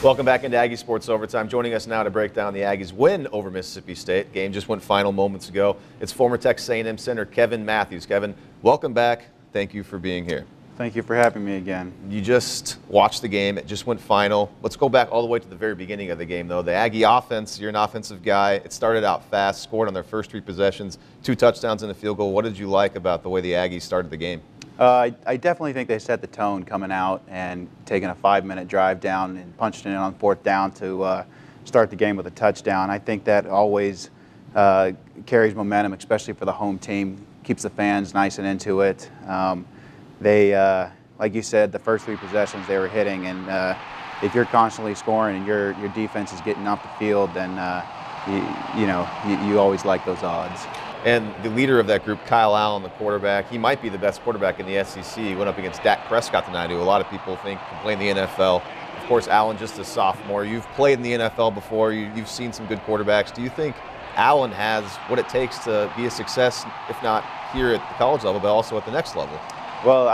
Welcome back into Aggie Sports Overtime. Joining us now to break down the Aggies' win over Mississippi State. Game just went final moments ago. It's former Texas A&M center Kevin Matthews. Kevin, welcome back. Thank you for being here. Thank you for having me again. You just watched the game. It just went final. Let's go back all the way to the very beginning of the game, though. The Aggie offense, you're an offensive guy. It started out fast, scored on their first 3 possessions, 2 touchdowns and a field goal. What did you like about the way the Aggies started the game? I definitely think they set the tone coming out and taking a 5-minute drive down and punching it on 4th down to start the game with a touchdown. I think that always carries momentum, especially for the home team, keeps the fans nice and into it. Like you said, the first 3 possessions they were hitting, and if you're constantly scoring and your defense is getting off the field, then you always like those odds. And the leader of that group, Kyle Allen, the quarterback, he might be the best quarterback in the SEC. He went up against Dak Prescott tonight, who a lot of people think can play in the NFL. Of course, Allen just a sophomore. You've played in the NFL before. You've seen some good quarterbacks. Do you think Allen has what it takes to be a success, if not here at the college level, but also at the next level? Well,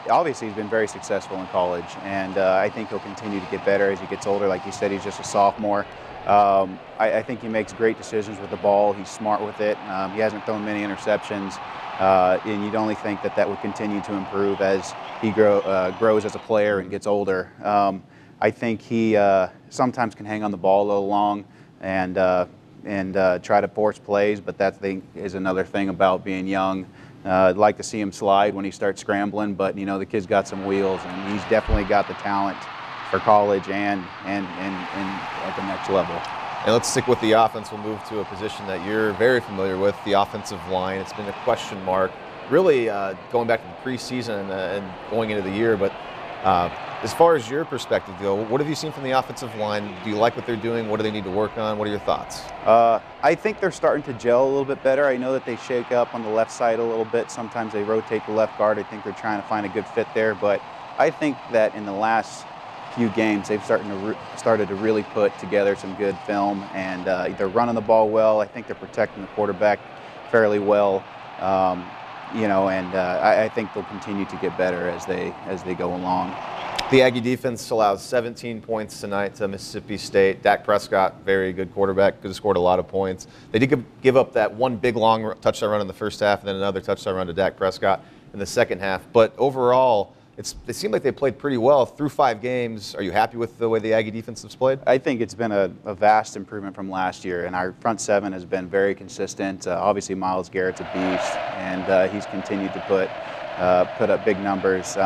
obviously he's been very successful in college, and I think he'll continue to get better as he gets older. Like you said, he's just a sophomore. I think he makes great decisions with the ball. He's smart with it. He hasn't thrown many interceptions, and you'd only think that would continue to improve as he grows as a player and gets older. I think he sometimes can hang on the ball a little long and try to force plays, but that is another thing about being young. I'd like to see him slide when he starts scrambling, but the kid's got some wheels, and he's definitely got the talent for college and at the next level. And let's stick with the offense. We'll move to a position that you're very familiar with, the offensive line. It's been a question mark, really going back to the preseason and going into the year. But as far as your perspective, though, what have you seen from the offensive line? Do you like what they're doing? What do they need to work on? What are your thoughts? I think they're starting to gel a little bit better. I know that they shake up on the left side a little bit. Sometimes they rotate the left guard. I think they're trying to find a good fit there. But I think that in the last few games, they've started to really put together some good film, and they're running the ball well. I think they're protecting the quarterback fairly well, and I think they'll continue to get better as they go along. The Aggie defense allowed 17 points tonight to Mississippi State. Dak Prescott, very good quarterback, could have scored a lot of points. They did give up that one big long touchdown run in the first half and then another touchdown run to Dak Prescott in the second half. But overall, it seemed like they played pretty well through 5 games. Are you happy with the way the Aggie defense has played? I think it's been a vast improvement from last year, and our front 7 has been very consistent. Obviously, Myles Garrett's a beast, and he's continued to put up big numbers.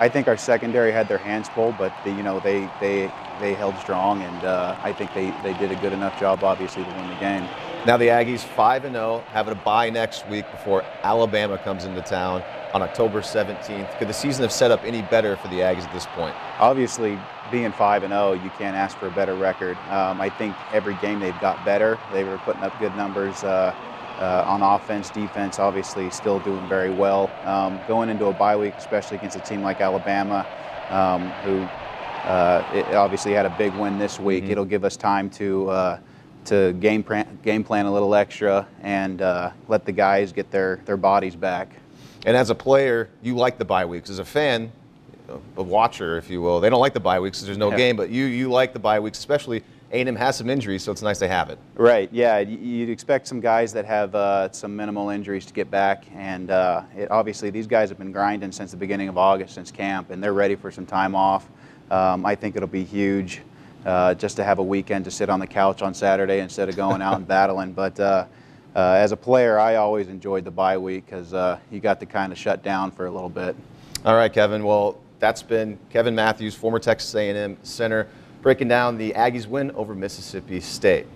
I think our secondary had their hands full, but they held strong, and I think they did a good enough job, obviously, to win the game. Now the Aggies 5-0, having a bye next week before Alabama comes into town on October 17th. Could the season have set up any better for the Aggies at this point? Obviously, being 5-0, you can't ask for a better record. I think every game they've got better. They were putting up good numbers on offense, defense, obviously still doing very well. Going into a bye week, especially against a team like Alabama, who obviously had a big win this week, it'll give us time to game plan a little extra and let the guys get their bodies back. And as a player, you like the bye weeks. As a fan, a watcher, if you will, they don't like the bye weeks because there's no game, but you like the bye weeks, especially A&M has some injuries, so it's nice they have it. Right, yeah. You'd expect some guys that have some minimal injuries to get back, and obviously these guys have been grinding since the beginning of August, since camp, and they're ready for some time off. I think it'll be huge just to have a weekend to sit on the couch on Saturday instead of going out and battling. But as a player, I always enjoyed the bye week because you got to kind of shut down for a little bit. All right, Kevin. Well, that's been Kevin Matthews, former Texas A&M center, breaking down the Aggies win over Mississippi State.